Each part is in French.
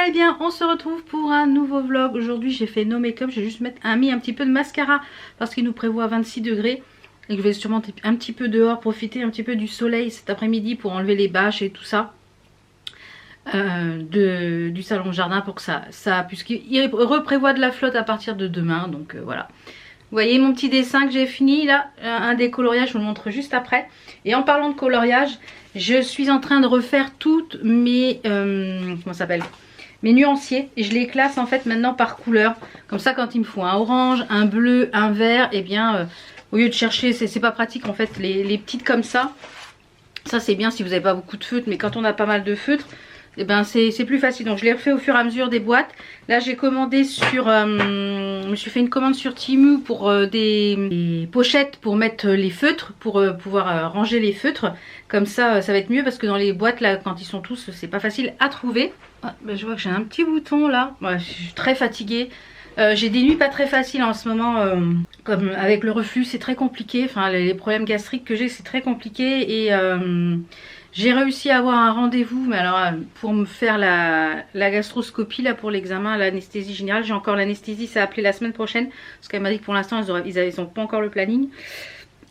et bien on se retrouve pour un nouveau vlog. Aujourd'hui j'ai fait no make-up, j'ai juste mis un petit peu de mascara parce qu'il nous prévoit 26 degrés. Et je vais sûrement un petit peu dehors, profiter un petit peu du soleil cet après-midi pour enlever les bâches et tout ça. Du salon jardin pour que ça puisqu'il reprévoit de la flotte à partir de demain, donc voilà. Vous voyez mon petit dessin que j'ai fini là, un des coloriages, je vous le montre juste après. Et en parlant de coloriage, je suis en train de refaire toutes mes comment ça s'appelle, mes nuanciers, et je les classe en fait maintenant par couleur. Comme ça quand il me faut un orange, un bleu, un vert, et bien au lieu de chercher, c'est pas pratique en fait les petites comme ça. Ça c'est bien si vous n'avez pas beaucoup de feutres, mais quand on a pas mal de feutres, et ben c'est plus facile. Donc je l'ai refait au fur et à mesure des boîtes. Là j'ai commandé sur je me suis fait une commande sur Temu pour des pochettes pour mettre les feutres, pour pouvoir ranger les feutres. Comme ça ça va être mieux, parce que dans les boîtes là quand ils sont tous, c'est pas facile à trouver. Ah, ben, je vois que j'ai un petit bouton là. Ouais, je suis très fatiguée. J'ai des nuits pas très faciles en ce moment, comme avec le reflux c'est très compliqué, enfin les problèmes gastriques que j'ai c'est très compliqué, et j'ai réussi à avoir un rendez-vous, mais alors pour me faire la gastroscopie là, pour l'examen, l'anesthésie générale. J'ai encore l'anesthésie, ça a appelé la semaine prochaine, parce qu'elle m'a dit que pour l'instant ils n'ont pas encore le planning.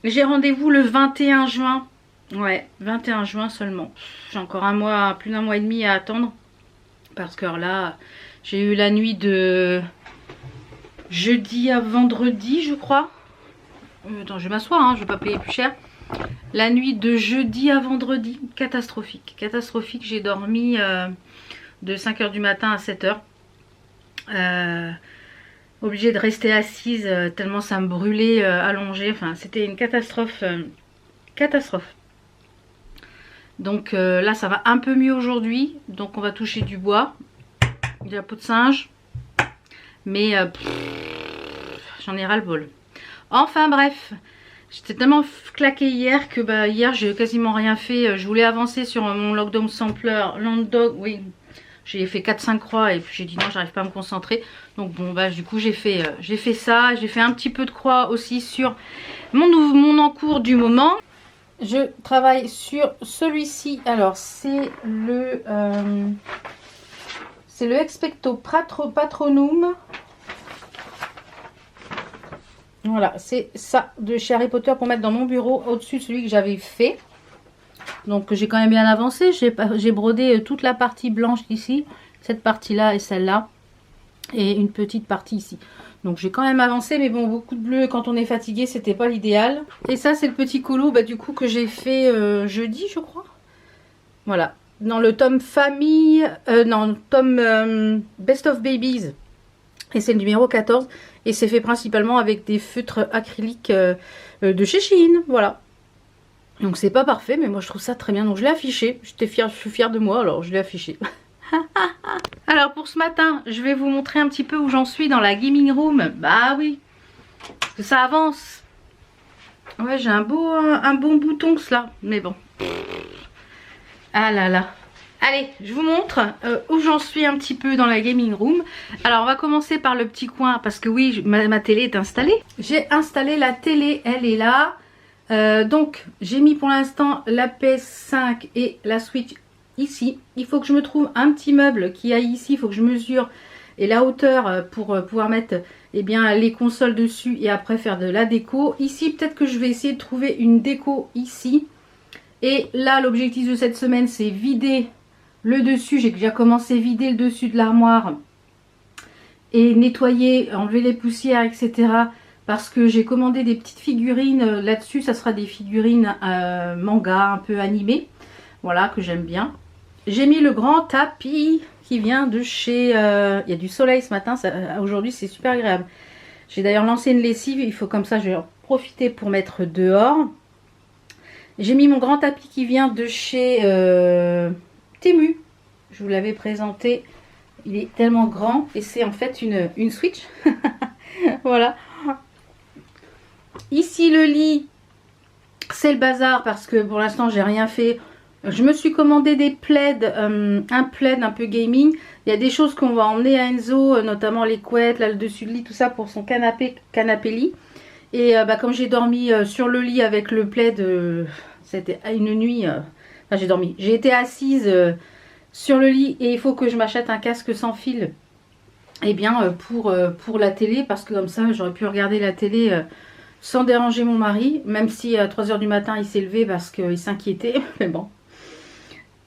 J'ai rendez-vous le 21 juin, ouais 21 juin seulement. J'ai encore un mois, plus d'un mois et demi à attendre, parce que là j'ai eu la nuit de jeudi à vendredi je crois. Attends, je vais m'asseoir, hein, je vais pas payer plus cher. La nuit de jeudi à vendredi, catastrophique. Catastrophique, j'ai dormi de 5 h du matin à 7 h. Obligée de rester assise tellement ça me brûlait allongée. Enfin, c'était une catastrophe. Catastrophe. Donc là, ça va un peu mieux aujourd'hui. Donc on va toucher du bois, de la peau de singe. Mais j'en ai ras le bol. Enfin bref, j'étais tellement claquée hier que hier j'ai quasiment rien fait. Je voulais avancer sur mon lockdown sampler, Landog, oui. J'ai fait 4-5 croix et puis j'ai dit non, j'arrive pas à me concentrer. Donc bon bah du coup j'ai fait ça. J'ai fait un petit peu de croix aussi sur mon encours du moment. Je travaille sur celui-ci. Alors c'est le Expecto Patronum. Voilà, c'est ça de chez Harry Potter pour mettre dans mon bureau au-dessus de celui que j'avais fait. Donc j'ai quand même bien avancé. J'ai brodé toute la partie blanche ici, cette partie-là et celle-là, et une petite partie ici. Donc j'ai quand même avancé, mais bon, beaucoup de bleu quand on est fatigué, c'était pas l'idéal. Et ça, c'est le petit colo du coup que j'ai fait jeudi, je crois. Voilà, dans le tome famille, non, tome Best of Babies. Et c'est le numéro 14. Et c'est fait principalement avec des feutres acryliques de chez Shein. Voilà. Donc c'est pas parfait, mais moi je trouve ça très bien. Donc je l'ai affiché. Je suis fière de moi, alors je l'ai affiché. Alors pour ce matin, je vais vous montrer un petit peu où j'en suis dans la gaming room. Bah oui, parce que ça avance. Ouais, j'ai un bon bouton cela. Mais bon. Ah là là. Allez, je vous montre où j'en suis un petit peu dans la gaming room. Alors on va commencer par le petit coin, parce que oui, ma télé est installée. J'ai installé la télé, elle est là. Donc j'ai mis pour l'instant la PS5 et la Switch ici. Il faut que je me trouve un petit meuble qui aille ici. Il faut que je mesure et la hauteur pour pouvoir mettre bien, les consoles dessus et après faire de la déco. Ici peut-être que je vais essayer de trouver une déco ici. Et là l'objectif de cette semaine c'est vider le dessus. J'ai déjà commencé à vider le dessus de l'armoire et nettoyer, enlever les poussières, etc. Parce que j'ai commandé des petites figurines là-dessus. Ça sera des figurines manga un peu animées. Voilà, que j'aime bien. J'ai mis le grand tapis qui vient de chez... il y a du soleil ce matin. Aujourd'hui, c'est super agréable. J'ai d'ailleurs lancé une lessive. Il faut comme ça, je vais en profiter pour mettre dehors. J'ai mis mon grand tapis qui vient de chez... Temu, je vous l'avais présenté, il est tellement grand et c'est en fait une Switch. Voilà. Ici le lit, c'est le bazar parce que pour l'instant j'ai rien fait. Je me suis commandé des plaids, un plaid un peu gaming. Il y a des choses qu'on va emmener à Enzo, notamment les couettes, là le dessus de lit, tout ça pour son canapé lit. Et comme j'ai dormi sur le lit avec le plaid, c'était une nuit... j'ai dormi. J'ai été assise sur le lit et il faut que je m'achète un casque sans fil. Eh bien pour la télé, parce que comme ça j'aurais pu regarder la télé sans déranger mon mari, même si à 3 h du matin il s'est levé parce qu'il s'inquiétait, mais bon.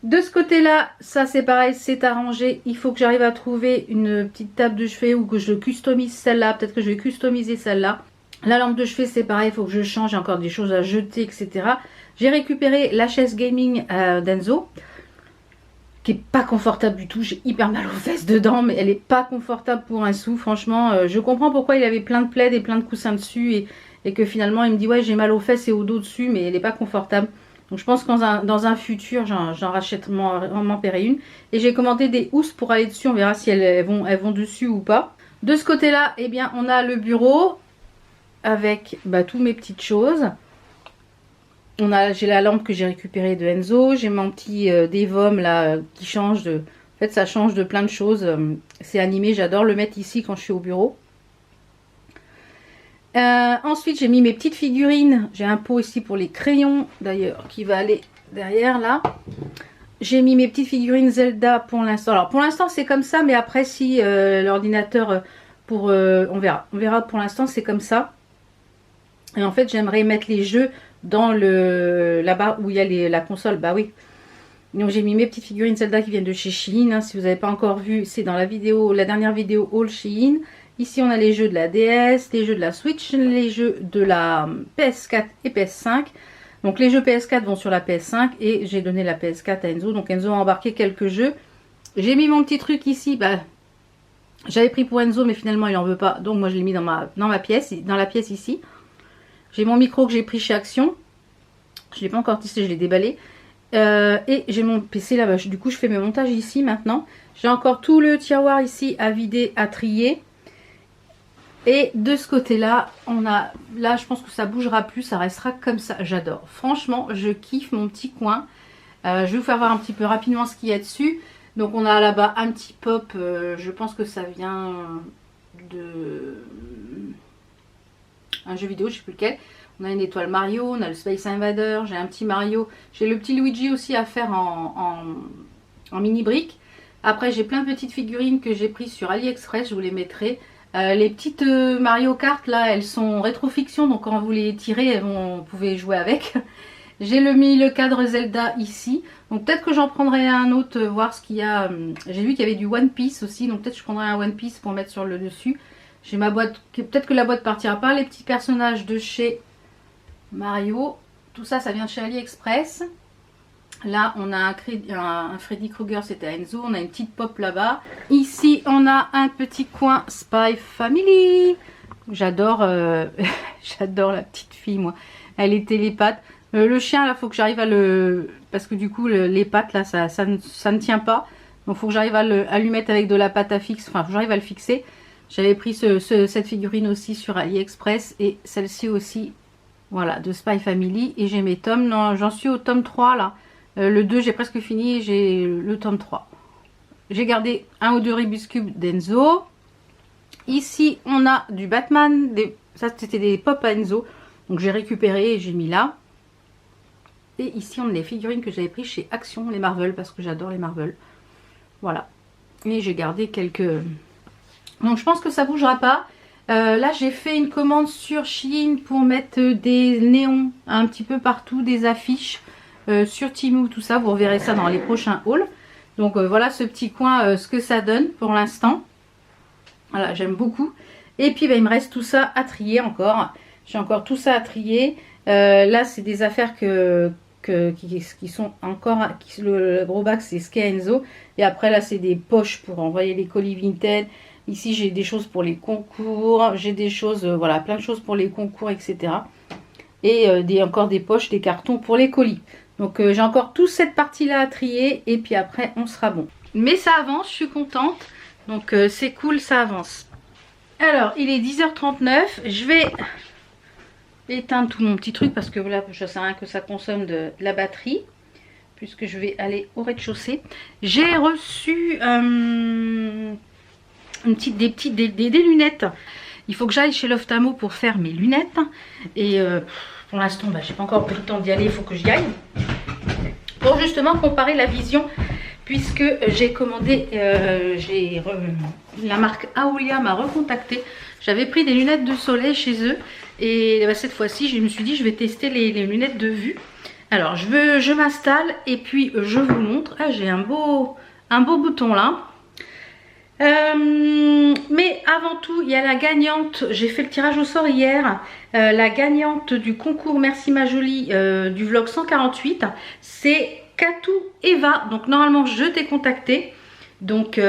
De ce côté là, ça c'est pareil, c'est arrangé. Il faut que j'arrive à trouver une petite table de chevet ou que je customise celle-là. Peut-être que je vais customiser celle-là. La lampe de chevet c'est pareil, il faut que je change, j'ai encore des choses à jeter, etc. J'ai récupéré la chaise gaming d'Enzo, qui est pas confortable du tout. J'ai hyper mal aux fesses dedans, mais elle est pas confortable pour un sou. Franchement, je comprends pourquoi il avait plein de plaids et plein de coussins dessus et que finalement il me dit ouais j'ai mal aux fesses et au dos dessus, mais elle est pas confortable. Donc je pense que dans un futur j'en rachète, m'en paierai une. Et j'ai commandé des housses pour aller dessus, on verra si elles vont dessus ou pas. De ce côté là, eh bien on a le bureau avec toutes mes petites choses. J'ai la lampe que j'ai récupérée de Enzo, j'ai mon petit Devom là qui change de... En fait ça change de plein de choses, c'est animé, j'adore le mettre ici quand je suis au bureau. Ensuite j'ai mis mes petites figurines, j'ai un pot ici pour les crayons d'ailleurs qui va aller derrière là. J'ai mis mes petites figurines Zelda pour l'instant. Alors pour l'instant c'est comme ça, mais après si l'ordinateur on verra pour l'instant c'est comme ça. Et en fait j'aimerais mettre les jeux dans là-bas où il y a la console, bah oui. Donc j'ai mis mes petites figurines Zelda qui viennent de chez Shein, hein. Si vous n'avez pas encore vu, c'est dans la dernière vidéo haul Shein. Ici on a les jeux de la DS, les jeux de la Switch, les jeux de la PS4 et PS5. Donc les jeux PS4 vont sur la PS5 et j'ai donné la PS4 à Enzo. Donc Enzo a embarqué quelques jeux. J'ai mis mon petit truc ici, j'avais pris pour Enzo mais finalement il n'en veut pas. Donc moi je l'ai mis dans la pièce ici. J'ai mon micro que j'ai pris chez Action. Je ne l'ai pas encore testé, je l'ai déballé. Et j'ai mon PC là-bas. Du coup je fais mes montages ici maintenant. J'ai encore tout le tiroir ici à vider, à trier. Et de ce côté là, là je pense que ça bougera plus, ça restera comme ça. J'adore. Franchement, je kiffe mon petit coin. Je vais vous faire voir un petit peu rapidement ce qu'il y a dessus. Donc on a là-bas un petit pop, je pense que ça vient de un jeu vidéo, je sais plus lequel. On a une étoile Mario, on a le Space Invader, j'ai un petit Mario. J'ai le petit Luigi aussi à faire en mini briques. Après j'ai plein de petites figurines que j'ai prises sur AliExpress, je vous les mettrai. Les petites Mario Kart là, elles sont rétrofiction, donc quand vous les tirez, vous pouvez jouer avec. J'ai mis le cadre Zelda ici, donc peut-être que j'en prendrai un autre, voir ce qu'il y a. J'ai vu qu'il y avait du One Piece aussi, donc peut-être que je prendrai un One Piece pour mettre sur le dessus. J'ai ma boîte, peut-être que la boîte partira pas. Les petits personnages de chez Mario, tout ça, ça vient de chez AliExpress. Là, on a un Freddy Krueger, c'était à Enzo. On a une petite pop là-bas. Ici, on a un petit coin Spy Family. J'adore j'adore la petite fille, moi. Elle est télépathe. Le chien, là, faut que j'arrive à parce que du coup, les pattes, là, ça ne tient pas. Donc, faut que j'arrive à lui mettre avec de la pâte à fixe. Enfin, faut que j'arrive à le fixer. J'avais pris cette figurine aussi sur AliExpress. Et celle-ci aussi, voilà, de Spy Family. Et j'ai mes tomes. Non, j'en suis au tome 3, là. Le 2 j'ai presque fini et j'ai le tome 3. J'ai gardé un ou deux Rubik's Cube d'Enzo. Ici on a du Batman, ça c'était des pop à Enzo. Donc j'ai récupéré et j'ai mis là. Et ici on a les figurines que j'avais prises chez Action, les Marvel, parce que j'adore les Marvel. Voilà. Et j'ai gardé quelques... Donc je pense que ça bougera pas. Là j'ai fait une commande sur Shein pour mettre des néons un petit peu partout, des affiches. Sur Temu, tout ça, vous reverrez ça dans les prochains hauls. Donc voilà ce petit coin, ce que ça donne pour l'instant. Voilà, j'aime beaucoup. Et puis il me reste tout ça à trier encore. J'ai encore tout ça à trier. Là c'est des affaires qui sont encore... le gros bac c'est Skye Enzo. Et après là c'est des poches pour envoyer les colis Vinted. Ici j'ai des choses pour les concours. J'ai des choses, voilà, plein de choses pour les concours, etc. Et encore des poches, des cartons pour les colis. Donc j'ai encore toute cette partie là à trier et puis après on sera bon. Mais ça avance, je suis contente. Donc c'est cool, ça avance. Alors il est 10h39. Je vais éteindre tout mon petit truc parce que là je sais rien que ça consomme de la batterie. Puisque je vais aller au rez-de-chaussée. J'ai reçu des lunettes. Il faut que j'aille chez l'Ophtalmo pour faire mes lunettes. Et pour l'instant, j'ai pas encore pris le temps d'y aller. Il faut que j'y aille. Pour justement comparer la vision. puisque j'ai commandé, la marque Aoulia m'a recontacté. J'avais pris des lunettes de soleil chez eux et bah, cette fois-ci je me suis dit je vais tester les lunettes de vue. Alors je m'installe et puis je vous montre. Ah, j'ai un beau bouton là. Mais avant tout, il y a la gagnante. J'ai fait le tirage au sort hier. La gagnante du concours Merci ma jolie du vlog 148, c'est Katou Eva. Donc normalement je t'ai contacté. Donc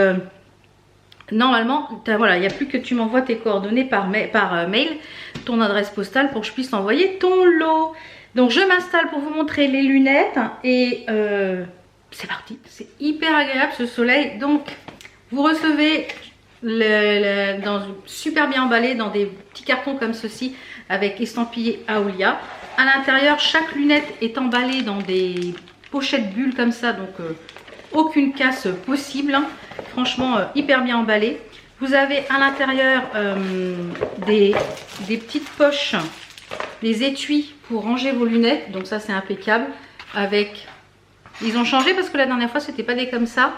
normalement voilà, il n'y a plus que tu m'envoies tes coordonnées par mail, ton adresse postale pour que je puisse envoyer ton lot. Donc je m'installe pour vous montrer les lunettes et c'est parti. C'est hyper agréable ce soleil. Donc vous recevez super bien emballé dans des petits cartons comme ceci avec estampillé Aoulia. À l'intérieur, chaque lunette est emballée dans des pochettes bulles comme ça, donc aucune casse possible. Hein. Franchement, hyper bien emballé. Vous avez à l'intérieur des petites poches, des étuis pour ranger vos lunettes. Donc ça, c'est impeccable. Avec, ils ont changé parce que la dernière fois, c'était pas des comme ça.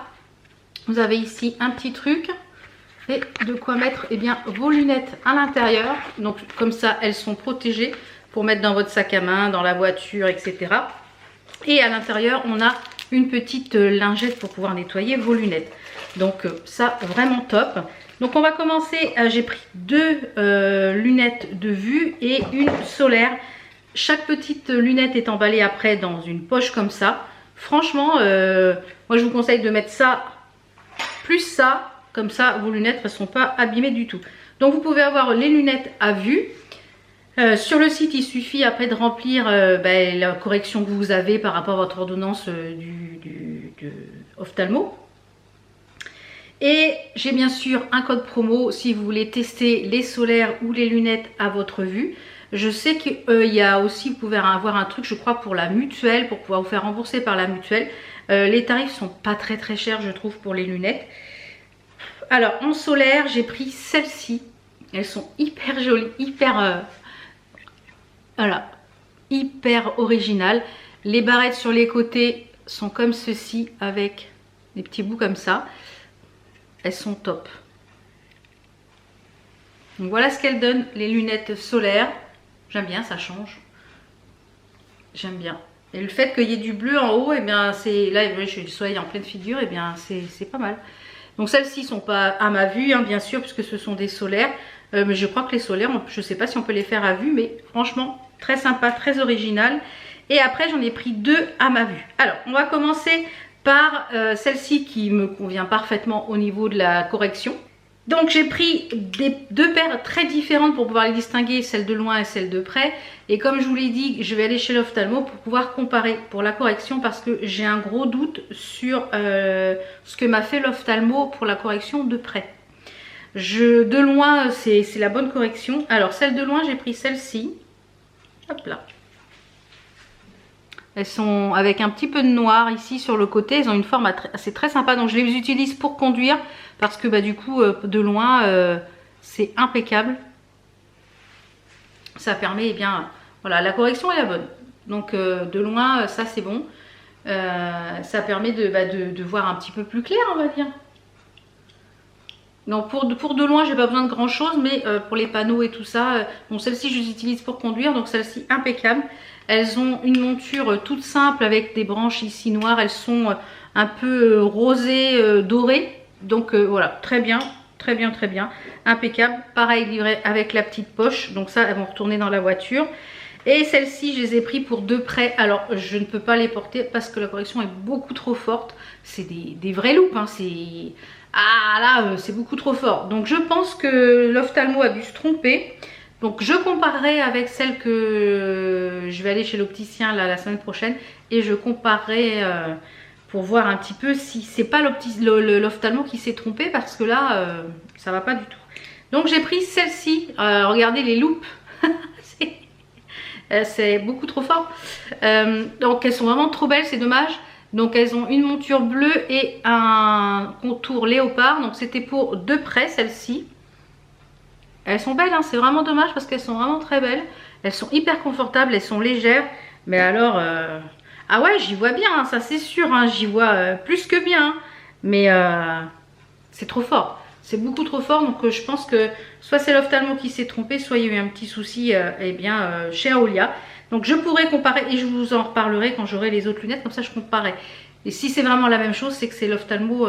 Vous avez ici un petit truc et de quoi mettre vos lunettes à l'intérieur. Donc comme ça, elles sont protégées pour mettre dans votre sac à main, dans la voiture, etc. Et à l'intérieur, on a une petite lingette pour pouvoir nettoyer vos lunettes. Donc ça, vraiment top. Donc on va commencer. J'ai pris 2 lunettes de vue et une solaire. Chaque petite lunette est emballée après dans une poche comme ça. Franchement, moi je vous conseille de mettre ça plus ça, comme ça vos lunettes ne sont pas abîmées du tout. Donc vous pouvez avoir les lunettes à vue. Sur le site, il suffit après de remplir la correction que vous avez par rapport à votre ordonnance du ophtalmo. Et j'ai bien sûr un code promo si vous voulez tester les solaires ou les lunettes à votre vue. Je sais qu'il y a aussi, vous pouvez avoir un truc, je crois, pour la mutuelle, pour pouvoir vous faire rembourser par la mutuelle. Les tarifs sont pas très chers, je trouve, pour les lunettes. Alors, en solaire, j'ai pris celles-ci. Elles sont hyper jolies, voilà, hyper originales. Les barrettes sur les côtés sont comme ceci, avec des petits bouts comme ça. Elles sont top. Donc voilà ce qu'elles donnent, les lunettes solaires. J'aime bien, ça change. J'aime bien. Et le fait qu'il y ait du bleu en haut, et bien c'est là, j'ai du soleil en pleine figure, et bien c'est pas mal. Donc celles-ci sont pas à ma vue, hein, bien sûr, puisque ce sont des solaires. Mais je crois que les solaires, je ne sais pas si on peut les faire à vue, mais franchement, très sympa, très original. Et après, j'en ai pris 2 à ma vue. Alors, on va commencer par celle-ci qui me convient parfaitement au niveau de la correction. Donc j'ai pris 2 paires très différentes pour pouvoir les distinguer, celle de loin et celle de près. Et comme je vous l'ai dit, je vais aller chez l'ophtalmo pour pouvoir comparer pour la correction parce que j'ai un gros doute sur ce que m'a fait l'ophtalmo pour la correction de près. De loin, c'est la bonne correction. Alors celle de loin, j'ai pris celle-ci. Hop là. Elles sont avec un petit peu de noir ici sur le côté. Elles ont une forme assez très sympa. Donc je les utilise pour conduire parce que du coup de loin c'est impeccable. Ça permet voilà, la correction est la bonne. Donc de loin ça c'est bon. Ça permet de voir un petit peu plus clair, on va dire. Donc pour de loin j'ai pas besoin de grand chose, mais pour les panneaux et tout ça, bon celle-ci je les utilise pour conduire, donc celle-ci impeccable. Elles ont une monture toute simple avec des branches ici noires, elles sont un peu rosées, dorées, donc voilà, très bien, impeccable. Pareil livré avec la petite poche, donc ça elles vont retourner dans la voiture. Et celles-ci je les ai pris pour 2 prêts, alors je ne peux pas les porter parce que la correction est beaucoup trop forte, c'est des vraies loupes, hein, c'est... Ah là, c'est beaucoup trop fort. Donc je pense que l'ophtalmo a dû se tromper. Donc je comparerai avec celle que je vais aller chez l'opticien la semaine prochaine. Et je comparerai pour voir un petit peu si c'est pas l'ophtalmo qui s'est trompé. Parce que là, ça va pas du tout. Donc j'ai pris celle-ci. Regardez les loupes. C'est beaucoup trop fort. Donc elles sont vraiment trop belles, c'est dommage. Donc elles ont une monture bleue et un contour léopard. Donc c'était pour 2 prêts celles-ci. Elles sont belles, hein, c'est vraiment dommage parce qu'elles sont vraiment très belles. Elles sont hyper confortables, elles sont légères. Mais alors Ah ouais, j'y vois bien, hein, ça c'est sûr, hein, j'y vois plus que bien. Hein. Mais c'est trop fort. C'est beaucoup trop fort, donc je pense que soit c'est l'ophtalmo qui s'est trompé, soit il y a eu un petit souci chez Aolia. Donc je pourrais comparer et je vous en reparlerai quand j'aurai les autres lunettes, comme ça je comparerai. Et si c'est vraiment la même chose, c'est que c'est l'ophtalmo,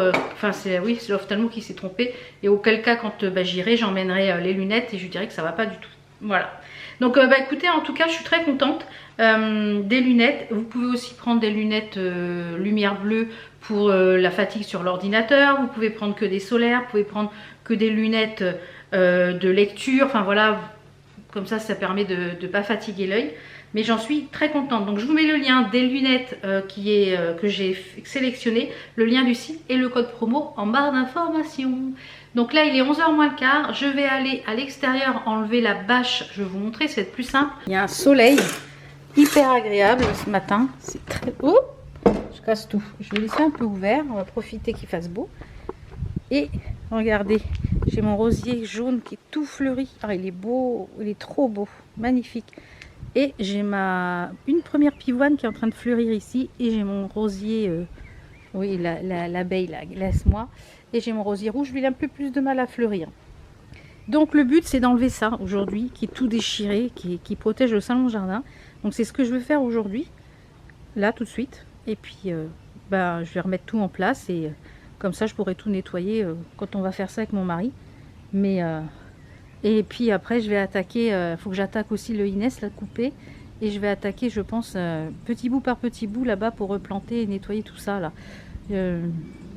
c'est l'ophtalmo qui s'est trompé. Et auquel cas, quand j'irai, j'emmènerai les lunettes et je lui dirai que ça va pas du tout. Voilà. Donc écoutez, en tout cas, je suis très contente des lunettes. Vous pouvez aussi prendre des lunettes lumière bleue pour la fatigue sur l'ordinateur. Vous pouvez prendre que des solaires, vous pouvez prendre que des lunettes de lecture. Enfin voilà, comme ça permet de ne pas fatiguer l'œil. Mais j'en suis très contente. Donc je vous mets le lien des lunettes que j'ai sélectionné, le lien du site et le code promo en barre d'information. Donc là il est 11h moins le quart. Je vais aller à l'extérieur enlever la bâche. Je vais vous montrer, ça va être plus simple. Il y a un soleil hyper agréable ce matin. C'est très beau. Je casse tout. Je vais laisser un peu ouvert. On va profiter qu'il fasse beau. Et regardez, j'ai mon rosier jaune qui est tout fleuri. Ah, il est beau, il est trop beau, magnifique. Et j'ai une première pivoine qui est en train de fleurir ici. Et j'ai mon rosier, oui, l'abeille là, laisse-moi. Et j'ai mon rosier rouge, lui il a un peu plus de mal à fleurir. Donc le but c'est d'enlever ça aujourd'hui, qui est tout déchiré, qui protège le salon jardin. Donc c'est ce que je vais faire aujourd'hui, là tout de suite. Et puis je vais remettre tout en place et comme ça je pourrai tout nettoyer quand on va faire ça avec mon mari. Mais et puis après je vais attaquer, il faut que j'attaque aussi le Inès, la couper. Et je vais attaquer, je pense, petit bout par petit bout là-bas pour replanter et nettoyer tout ça là.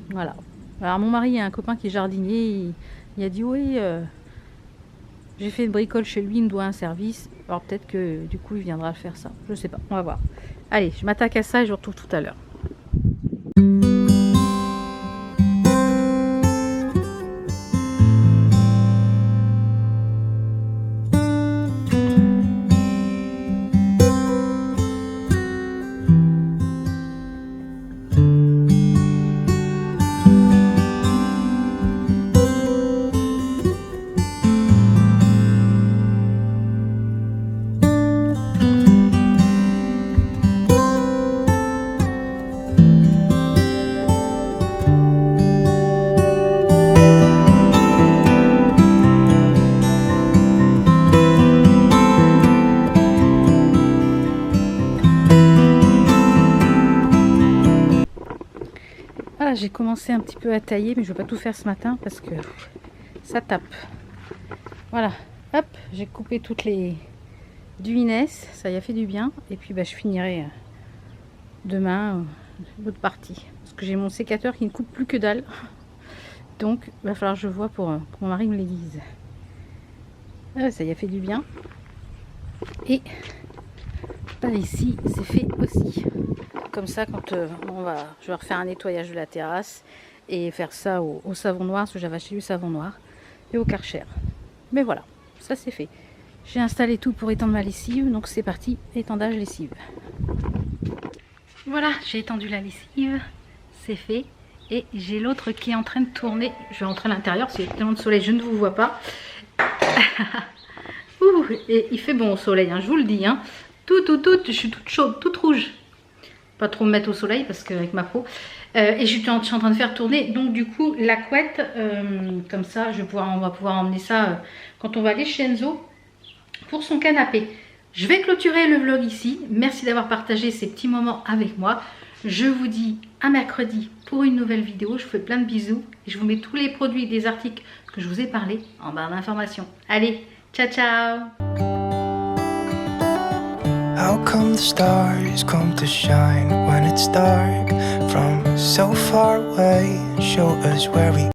Voilà. Alors mon mari, il y a un copain qui est jardinier, il a dit oui, j'ai fait une bricole chez lui, il me doit un service. Alors peut-être que du coup il viendra faire ça, je sais pas, on va voir. Allez, je m'attaque à ça et je vous retrouve tout à l'heure. Voilà, j'ai commencé un petit peu à tailler, mais je ne vais pas tout faire ce matin parce que ça tape. Voilà, hop, j'ai coupé toutes les du Inès, ça y a fait du bien. Et puis je finirai demain l'autre partie. Parce que j'ai mon sécateur qui ne coupe plus que dalle. Donc il va falloir que je vois pour que mon mari me l'aiguise. Ça y a fait du bien. Et par ici, c'est fait aussi. Comme ça, quand je vais refaire un nettoyage de la terrasse et faire ça au savon noir, parce que j'avais acheté du savon noir, et au Karcher. Mais voilà, ça c'est fait. J'ai installé tout pour étendre ma lessive, donc c'est parti, étendage lessive. Voilà, j'ai étendu la lessive, c'est fait. Et j'ai l'autre qui est en train de tourner. Je vais rentrer à l'intérieur, parce qu'il y a tellement de soleil, je ne vous vois pas. Ouh, et il fait bon au soleil, hein, je vous le dis. Hein. Je suis toute chaude, toute rouge. Pas trop me mettre au soleil parce qu'avec ma peau. Et je suis en train de faire tourner. Donc du coup, la couette, comme ça, on va pouvoir emmener ça quand on va aller chez Enzo pour son canapé. Je vais clôturer le vlog ici. Merci d'avoir partagé ces petits moments avec moi. Je vous dis à mercredi pour une nouvelle vidéo. Je vous fais plein de bisous. Et je vous mets tous les produits et des articles que je vous ai parlé en barre d'informations. Allez, ciao ciao! How come the stars come to shine when it's dark from so far away and show us where we